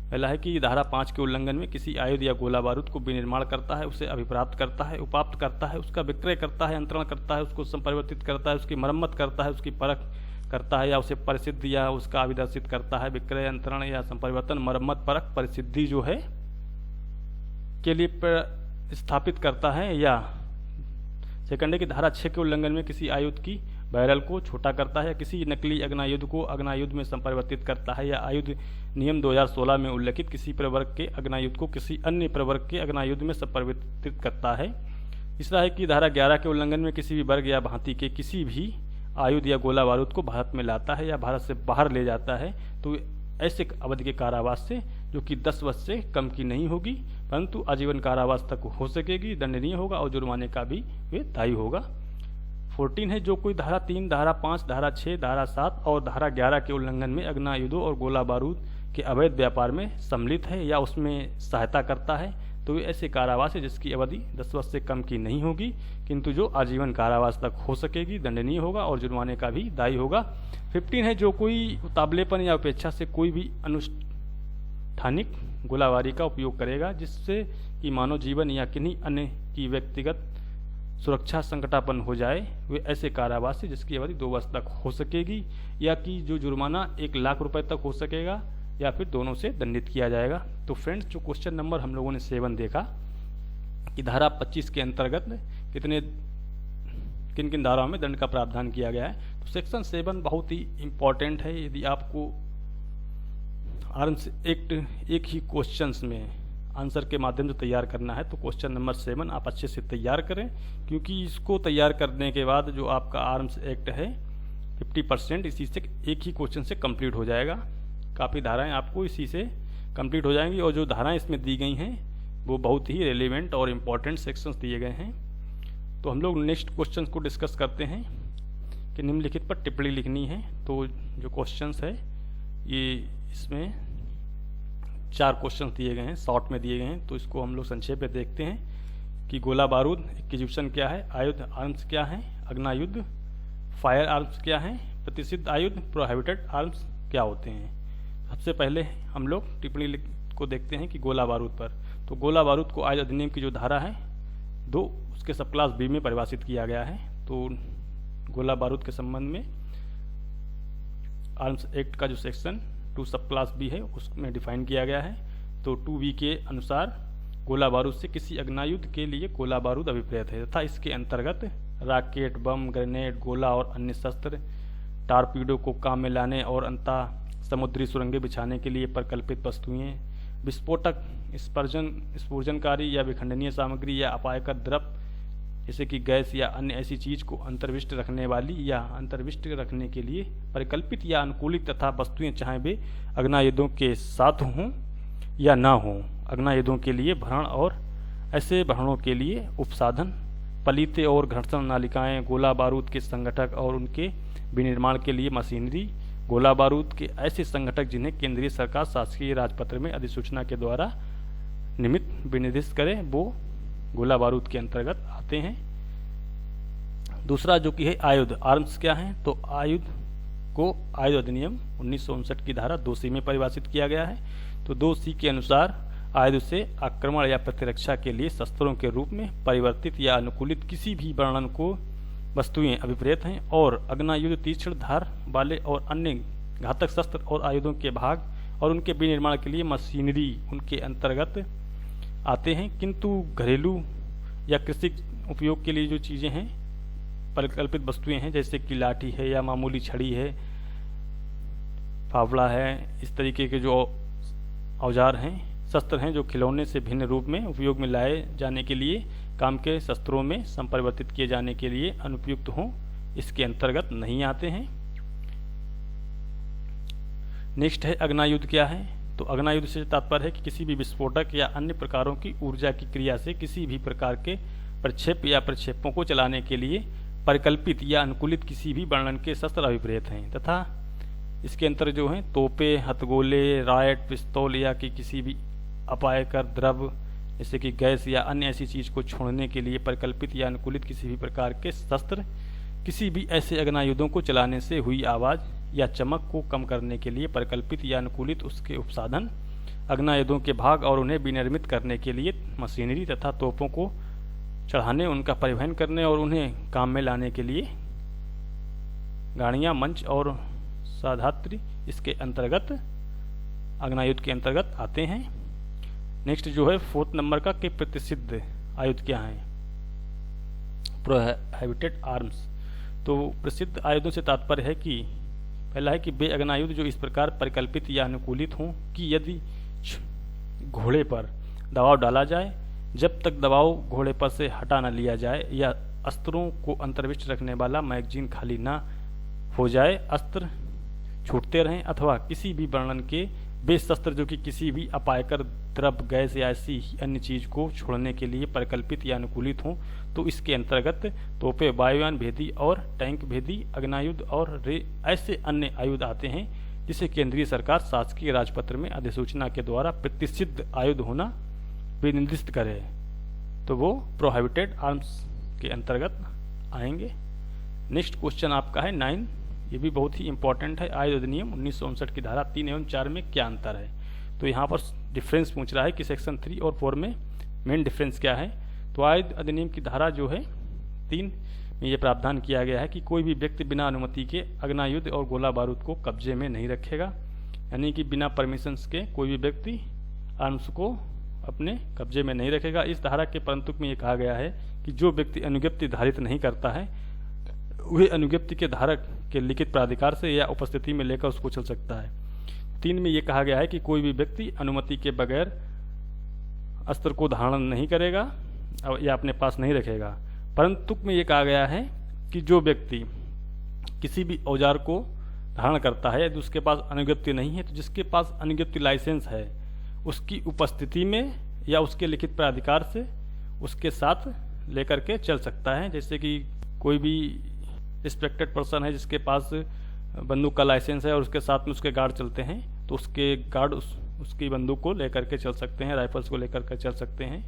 पहला है कि धारा 5 के उल्लंघन में किसी आयुध या गोला बारूद को विनिर्माण करता है, उसे अभिप्राप्त करता है, उपाप्त करता है, उसका विक्रय करता है, अंतरण करता है, उसको संपरिवर्तित करता है, उसकी मरम्मत करता है, उसकी परख करता है या उसे परिसिद्ध या उसका अभिदर्शित करता है। विक्रय, अंतरण या संपरिवर्तन, मरम्मत, परख, परिसिद्धि जो है के लिए स्थापित करता है या सेकंड है कि धारा 6 के उल्लंघन में किसी आयुध की बैरल को छोटा करता है या किसी नकली अग्नायुध को अग्नायुध में संपरिवर्तित करता है या आयुध नियम 2016 में उल्लेखित किसी प्रवर्ग के अग्नायुध को किसी अन्य प्रवर्ग के अग्नायुध में संपरिवर्तित करता है। तीसरा है कि धारा 11 के उल्लंघन में किसी भी वर्ग या भांति के किसी भी आयुध या गोला बारूद को भारत में लाता है या भारत से बाहर ले जाता है तो ऐसे अवधि के कारावास से जो कि 10 वर्ष से कम की नहीं होगी परंतु आजीवन कारावास तक हो सकेगी, दंडनीय होगा और जुर्माने का भी वे दायी होगा। 14 है जो कोई धारा 3, धारा 5, धारा 6, धारा 7 और धारा 11 के उल्लंघन में अग्नायुधों और गोला बारूद के अवैध व्यापार में सम्मिलित है या उसमें सहायता करता है तो ऐसे कारावास है जिसकी अवधि 10 वर्ष से कम की नहीं होगी किंतु जो आजीवन कारावास तक हो सकेगी, दंडनीय होगा और जुर्माने का भी दायी होगा। 15 है जो कोई उतावलेपन या उपेक्षा से कोई भी अनुष्ठानिक गोलाबारी का उपयोग करेगा जिससे कि मानव जीवन या किन्हीं अन्य की व्यक्तिगत सुरक्षा संकटापन्न हो जाए, वे ऐसे कारावास से जिसकी अवधि 2 वर्ष तक हो सकेगी या कि जो जुर्माना 1 लाख रुपए तक हो सकेगा या फिर दोनों से दंडित किया जाएगा। तो फ्रेंड्स जो क्वेश्चन नंबर हम लोगों ने 7 देखा कि धारा 25 के अंतर्गत किन किन धाराओं में दंड का प्रावधान किया गया है। तो सेक्शन 7 बहुत ही इम्पॉर्टेंट है। यदि आपको आर्म्स एक्ट एक ही क्वेश्चंस में आंसर के माध्यम से तैयार करना है तो क्वेश्चन नंबर 7 आप अच्छे से तैयार करें क्योंकि इसको तैयार करने के बाद जो आपका आर्म्स एक्ट है 50% इसी से एक ही क्वेश्चन से कंप्लीट हो जाएगा। काफ़ी धाराएं आपको इसी से कंप्लीट हो जाएंगी और जो धाराएं इसमें दी गई हैं वो बहुत ही रेलिवेंट और इम्पॉर्टेंट सेक्शंस दिए गए हैं। तो हम लोग नेक्स्ट क्वेश्चन को डिस्कस करते हैं कि निम्नलिखित पर टिप्पणी लिखनी है। तो जो क्वेश्चंस है ये इसमें 4 क्वेश्चन दिए गए हैं, शॉर्ट में दिए गए हैं। तो इसको हम लोग संक्षेप में देखते हैं कि गोला बारूद एक्विजिशन क्या है, आयुध आर्म्स क्या है, अग्नायुद्ध फायर आर्म्स क्या है, प्रतिषिद्ध आयुध प्रोहिबिटेड आर्म्स क्या होते हैं। सबसे पहले हम लोग टिप्पणी को देखते हैं कि गोला बारूद पर। तो गोला बारूद को आयुध अधिनियम की जो धारा है 2 उसके सब क्लास बी में परिभाषित किया गया है। तो गोला बारूद के संबंध में आर्म्स एक्ट का जो सेक्शन 2 सब क्लास बी है उसमें डिफाइन किया गया है। तो 2B के अनुसार गोला बारूद से किसी अग्नायुद्ध के लिए गोला बारूद अभिप्रेत है तथा इसके अंतर्गत रॉकेट, बम, ग्रेनेड, गोला और अन्य शस्त्र, टारपीडो को काम में लाने और अंतः समुद्री सुरंगें बिछाने के लिए परिकल्पित वस्तुएं, विस्फोटक, स्फूर्जनकारी या विखंडनीय सामग्री या अपायकर द्रव्य जैसे कि गैस या अन्य ऐसी चीज को अंतर्विष्ट रखने वाली या अंतर्विष्ट रखने के लिए परिकल्पित या अनुकूलित तथा वस्तुएं चाहे वे अग्नायुद्धों के साथ हों या ना हों, अग्नायुद्धों के लिए भरण और ऐसे भरणों के लिए उपसाधन, पलीते और घर्षण नालिकाएं, गोला बारूद के संगठक और उनके विनिर्माण के लिए मशीनरी, गोला बारूद के ऐसे संगठक जिन्हें केंद्रीय सरकार शासकीय राजपत्र में अधिसूचना के द्वारा निमित्त विनिर्दिष्ट करे वो गोला बारूद के अंतर्गत आते हैं। दूसरा जो कि है आयुध आर्म्स क्या है, तो आयुध को आयुध अधिनियम 1959 की धारा 2C में परिभाषित किया गया है। तो 2C के अनुसार आयुध से आक्रमण या प्रतिरक्षा के लिए शस्त्रों के रूप में परिवर्तित या अनुकूलित किसी भी वर्णन को वस्तुएं अभिप्रेत हैं और अग्नायुद्ध तीक्ष्ण धार वाले और अन्य घातक शस्त्र और आयुधों के भाग और उनके विनिर्माण के लिए मशीनरी उनके अंतर्गत आते हैं। किंतु घरेलू या कृषि उपयोग के लिए जो चीज़ें हैं परिकल्पित वस्तुएं हैं जैसे कि लाठी है या मामूली छड़ी है, फावड़ा है, इस तरीके के जो औजार हैं, शस्त्र हैं जो खिलौने से भिन्न रूप में उपयोग में लाए जाने के लिए काम के शस्त्रों में संपरिवर्तित किए जाने के लिए अनुपयुक्त हों, इसके अंतर्गत नहीं आते हैं। नेक्स्ट है अग्नायुद्ध क्या है, तो अग्नायुद्ध से तात्पर्य है कि किसी भी विस्फोटक या अन्य प्रकारों की ऊर्जा की क्रिया से किसी भी प्रकार के प्रक्षेप या प्रक्षेपों को चलाने के लिए परिकल्पित या अनुकूलित किसी भी वर्णन के शस्त्र अभिप्रेत हैं तथा इसके अंतर जो हैं तोपे, हथगोले, रायट, पिस्तौल या कि किसी भी अपायकर द्रव्य जैसे कि गैस या अन्य ऐसी चीज को छोड़ने के लिए परिकल्पित या अनुकूलित किसी भी प्रकार के शस्त्र, किसी भी ऐसे अग्नायुद्धों को चलाने से हुई आवाज या चमक को कम करने के लिए परिकल्पित या अनुकूलित उसके उपसाधन, अग्नायुद्धों के भाग और उन्हें विनिर्मित करने के लिए मशीनरी तथा तोपों को चढ़ाने, उनका परिवहन करने और उन्हें काम में लाने के लिए गाड़ियां, मंच और साधात्री इसके अंतर्गत अग्नायुद्ध के अंतर्गत आते हैं। नेक्स्ट जो है 4th नंबर का कि प्रतिषिद्ध आयुध क्या है, प्रोहिबिटेड आर्म्स। तो प्रसिद्ध आयुधों से तात्पर्य है कि पहला है कि वे अग्नायुद्ध जो इस प्रकार परिकल्पित या अनुकूलित हों कि यदि घोड़े पर दबाव डाला जाए जब तक दबाव घोड़े पर से हटा न लिया जाए या अस्त्रों को अंतर्विष्ट रखने वाला मैगजीन खाली न हो जाए, अस्त्र छूटते रहें अथवा किसी भी वर्णन के वे शस्त्र जो कि किसी भी अपायकर द्रव्य, गैस या ऐसी अन्य चीज को छोड़ने के लिए परिकल्पित या अनुकूलित हों, तो इसके अंतर्गत तोपे, वायुयान भेदी और टैंक भेदी अग्नायुद्ध और ऐसे अन्य आयुध आते हैं जिसे केंद्रीय सरकार शासकीय राजपत्र में अधिसूचना के द्वारा प्रतिषिद्ध आयुध होना विनिर्दिष्ट करे, तो वो प्रोहिबिटेड आर्म्स के अंतर्गत आएंगे। नेक्स्ट क्वेश्चन आपका है 9, ये भी बहुत ही इंपॉर्टेंट है। आयुध अधिनियम 1959 की धारा 3 एवं 4 में क्या अंतर है, तो यहाँ पर डिफरेंस पूछ रहा है कि सेक्शन 3 और 4 में मेन डिफरेंस क्या है। तो आयुध अधिनियम की धारा जो है 3 में ये प्रावधान किया गया है कि कोई भी व्यक्ति बिना अनुमति के अग्नायुद्ध और गोला बारूद को कब्जे में नहीं रखेगा, यानी कि बिना परमिशन के कोई भी व्यक्ति आर्म्स को अपने कब्जे में नहीं रखेगा। इस धारा के परंतुक में ये कहा गया है कि जो व्यक्ति अनुज्ञप्ति धारित नहीं करता है वह अनुज्ञप्ति के धारक के लिखित प्राधिकार से या उपस्थिति में लेकर उसको चल सकता है। 3 में ये कहा गया है कि कोई भी व्यक्ति अनुमति के बगैर अस्त्र को धारण नहीं करेगा या अपने पास नहीं रखेगा। परंतु में ये कहा गया है कि जो व्यक्ति किसी भी औजार को धारण करता है यदि उसके पास अनुज्ञप्ति नहीं है, तो जिसके पास अनुज्ञप्ति लाइसेंस है उसकी उपस्थिति में या उसके लिखित प्राधिकार से उसके साथ लेकर के चल सकता है। जैसे कि कोई भी रिस्पेक्टेड पर्सन है जिसके पास बंदूक का लाइसेंस है और उसके साथ में उसके गार्ड चलते हैं, तो उसके गार्ड उसकी बंदूक को लेकर के चल सकते हैं, राइफल्स को लेकर के चल सकते हैं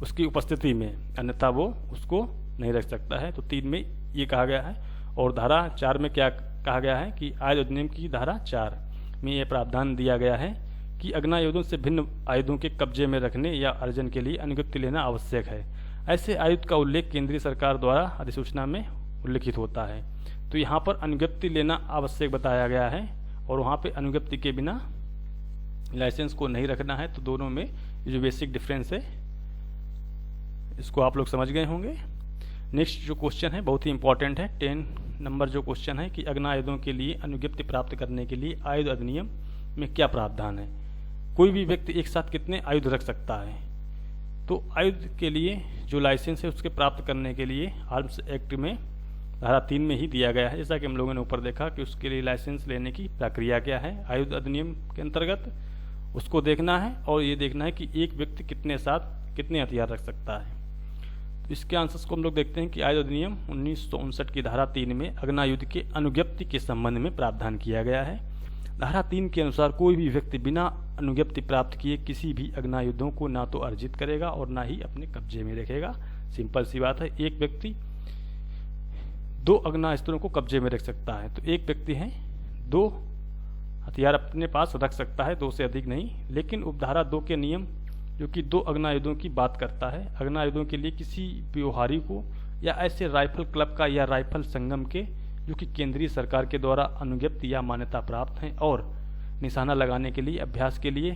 उसकी उपस्थिति में, अन्यथा वो उसको नहीं रख सकता है। तो 3 में ये कहा गया है। और धारा 4 में क्या कहा गया है कि आयुध अधिनियम की धारा 4 में यह प्रावधान दिया गया है कि अग्नायुधों से भिन्न आयुधों के कब्जे में रखने या अर्जन के लिए अनुज्ञप्ति लेना आवश्यक है। ऐसे आयुध का उल्लेख केंद्रीय सरकार द्वारा अधिसूचना में उल्लिखित होता है। तो यहाँ पर अनुज्ञप्ति लेना आवश्यक बताया गया है और वहाँ पे अनुज्ञप्ति के बिना लाइसेंस को नहीं रखना है। तो दोनों में ये जो बेसिक डिफरेंस है इसको आप लोग समझ गए होंगे। नेक्स्ट जो क्वेश्चन है बहुत ही इंपॉर्टेंट है, 10 नंबर जो क्वेश्चन है कि अग्नि आयुधों के लिए अनुज्ञप्ति प्राप्त करने के लिए आयुध अधिनियम में क्या प्रावधान है। कोई भी व्यक्ति एक साथ कितने आयुध रख सकता है। तो आयुध के लिए जो लाइसेंस है उसके प्राप्त करने के लिए आर्म्स एक्ट में धारा 3 में ही दिया गया है। जैसा कि हम लोगों ने ऊपर देखा कि उसके लिए लाइसेंस लेने की प्रक्रिया क्या है आयुध अधिनियम के अंतर्गत, उसको देखना है और ये देखना है कि एक व्यक्ति कितने साथ कितने हथियार रख सकता है। तो इसके आंसर्स को हम लोग देखते हैं कि आयुध अधिनियम 1959 की धारा 3 में अग्नायुध के अनुज्ञप्ति के संबंध में प्रावधान किया गया है। धारा 3 के अनुसार कोई भी व्यक्ति बिना अनुज्ञप्ति प्राप्त किए किसी भी अग्नायुधों को ना तो अर्जित करेगा और ना ही अपने कब्जे में रखेगा। सिंपल सी बात है, एक व्यक्ति 2 अग्नास्त्रों को कब्जे में रख सकता है। तो एक व्यक्ति है 2 हथियार अपने पास रख सकता है, 2 से अधिक नहीं। लेकिन उपधारा 2 के नियम जो कि 2 अग्नायुधों की बात करता है, अग्नायुधों के लिए किसी व्यवहारी को या ऐसे राइफल क्लब का या राइफल संगम के जो कि केंद्रीय सरकार के द्वारा अनुज्ञप्ति या मान्यता प्राप्त हैं और निशाना लगाने के लिए अभ्यास के लिए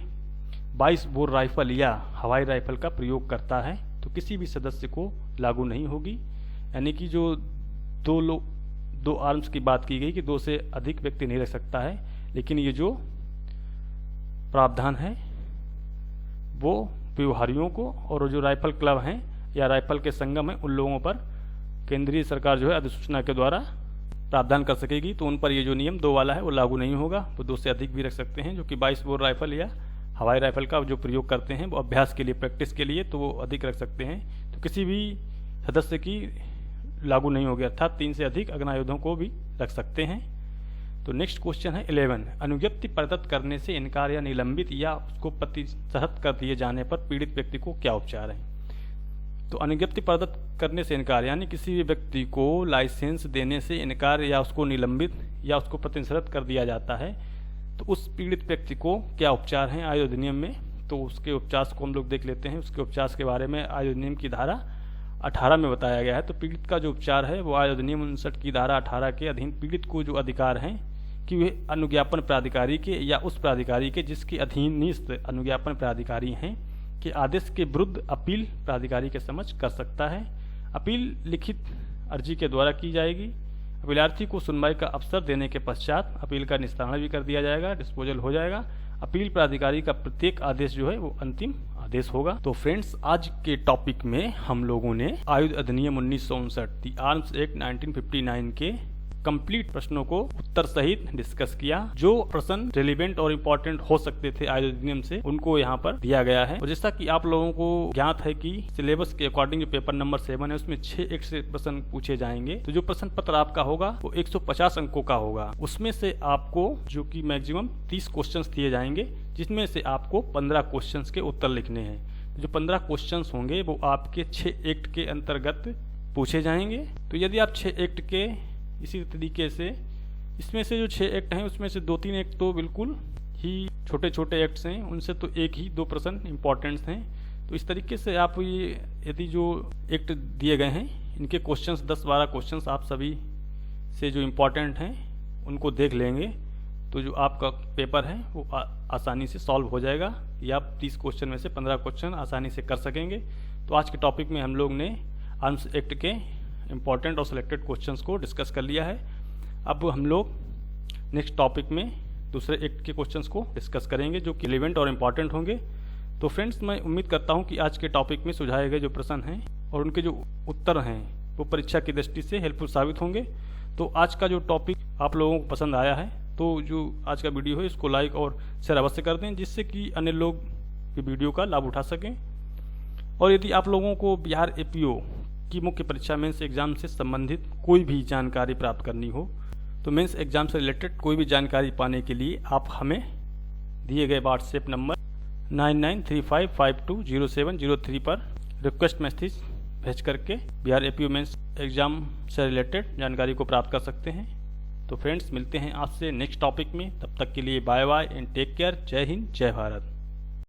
22 बोर राइफल या हवाई राइफल का प्रयोग करता है, तो किसी भी सदस्य को लागू नहीं होगी। यानी कि जो 2 आर्म्स की बात की गई कि 2 से अधिक व्यक्ति नहीं रख सकता है, लेकिन ये जो प्रावधान है वो व्यवहारियों को और जो राइफल क्लब हैं या राइफल के संगम हैं उन लोगों पर केंद्रीय सरकार जो है अधिसूचना के द्वारा प्रावधान कर सकेगी। तो उन पर ये जो नियम 2 वाला है वो लागू नहीं होगा। वो 2 से अधिक भी रख सकते हैं, जो कि 22 बोर राइफल या हवाई राइफल का जो प्रयोग करते हैं वो अभ्यास के लिए, प्रैक्टिस के लिए, तो वो अधिक रख सकते हैं। तो किसी भी सदस्य की लागू नहीं होगी, अर्थात 3 से अधिक अग्नायुधों को भी रख सकते हैं। तो नेक्स्ट क्वेश्चन है 11, अनुज्ञप्ति प्रदत्त करने से इनकार या निलंबित या उसको प्रतिहत कर दिए जाने पर पीड़ित व्यक्ति को क्या उपचार है। तो अनुज्ञप्ति प्रदत्त करने से इनकार यानी किसी भी व्यक्ति को लाइसेंस देने से इनकार या उसको निलंबित या उसको प्रतिहत कर दिया जाता है, तो उस पीड़ित व्यक्ति को क्या उपचार है आयुध अधिनियम में। तो उसके उपचार को हम लोग देख लेते हैं। उसके उपचार के बारे में आयुध अधिनियम की धारा 18 में बताया गया है। तो पीड़ित का जो उपचार है वो आयुध अधिनियम 59 की धारा 18 के अधीन पीड़ित को जो अधिकार हैं कि वे अनुज्ञापन प्राधिकारी के या उस प्राधिकारी के जिसके अधीनस्थ अनुज्ञापन प्राधिकारी हैं के आदेश के विरुद्ध अपील प्राधिकारी के समक्ष कर सकता है। अपील लिखित अर्जी के द्वारा की जाएगी। अपीलार्थी को सुनवाई का अवसर देने के पश्चात अपील का निस्तारण भी कर दिया जाएगा, डिस्पोजल हो जाएगा। अपील प्राधिकारी का प्रत्येक आदेश जो है वो अंतिम आदेश होगा। तो फ्रेंड्स, आज के टॉपिक में हम लोगों ने आयुध अधिनियम 1959 दी आर्म्स एक्ट 1959 के कंप्लीट प्रश्नों को उत्तर सहित डिस्कस किया। जो प्रश्न रेलिवेंट और इम्पोर्टेंट हो सकते थे आयुध अधिनियम से, उनको यहाँ पर दिया गया है। और जैसा कि आप लोगों को ज्ञात है कि सिलेबस के अकॉर्डिंग जो पेपर नंबर 7 है उसमें 6 एक से प्रश्न पूछे जाएंगे। तो जो प्रश्न पत्र आपका होगा वो 150 अंकों का होगा। उसमें से आपको जो कि मैक्सिमम 30 क्वेश्चन दिए जाएंगे, जिसमें से आपको 15 क्वेश्चन के उत्तर लिखने हैं। जो 15 क्वेश्चन होंगे वो आपके 6 एक्ट के अंतर्गत पूछे जाएंगे। तो यदि आप 6 एक्ट के इसी तरीके से, इसमें से जो 6 एक्ट हैं उसमें से 2-3 एक्ट तो बिल्कुल ही छोटे छोटे एक्ट्स हैं, उनसे तो 1 ही 2 प्रश्न इम्पोर्टेंट्स हैं। तो इस तरीके से आप ये यदि जो एक्ट दिए गए हैं इनके क्वेश्चंस 10-12 क्वेश्चंस आप सभी से जो इम्पोर्टेंट हैं उनको देख लेंगे, तो जो आपका पेपर है वो आसानी से सॉल्व हो जाएगा या आप 30 क्वेश्चन में से 15 क्वेश्चन आसानी से कर सकेंगे। तो आज के टॉपिक में हम लोग ने आर्म्स एक्ट के इम्पॉर्टेंट और सिलेक्टेड क्वेश्चंस को डिस्कस कर लिया है। अब हम लोग नेक्स्ट टॉपिक में दूसरे एक्ट के क्वेश्चंस को डिस्कस करेंगे जो कि रिलेवेंट और इम्पॉर्टेंट होंगे। तो फ्रेंड्स, मैं उम्मीद करता हूं कि आज के टॉपिक में सुझाए गए जो प्रश्न हैं और उनके जो उत्तर हैं वो परीक्षा की दृष्टि से हेल्पफुल साबित होंगे। तो आज का जो टॉपिक आप लोगों को पसंद आया है तो जो आज का वीडियो है इसको लाइक और शेयर अवश्य कर दें, जिससे कि अन्य लोग की वीडियो का लाभ उठा सकें। और यदि आप लोगों को बिहार एपीओ की मुख्य परीक्षा मेंस एग्जाम से संबंधित कोई भी जानकारी प्राप्त करनी हो तो मेंस एग्जाम से रिलेटेड कोई भी जानकारी पाने के लिए आप हमें दिए गए व्हाट्सएप नंबर 9935520703 पर रिक्वेस्ट मैसेज भेज करके बिहार एपीओ मेंस एग्जाम से रिलेटेड जानकारी को प्राप्त कर सकते हैं। तो फ्रेंड्स, मिलते हैं आज से नेक्स्ट टॉपिक में। तब तक के लिए bye bye and take care. जय हिंद, जय भारत।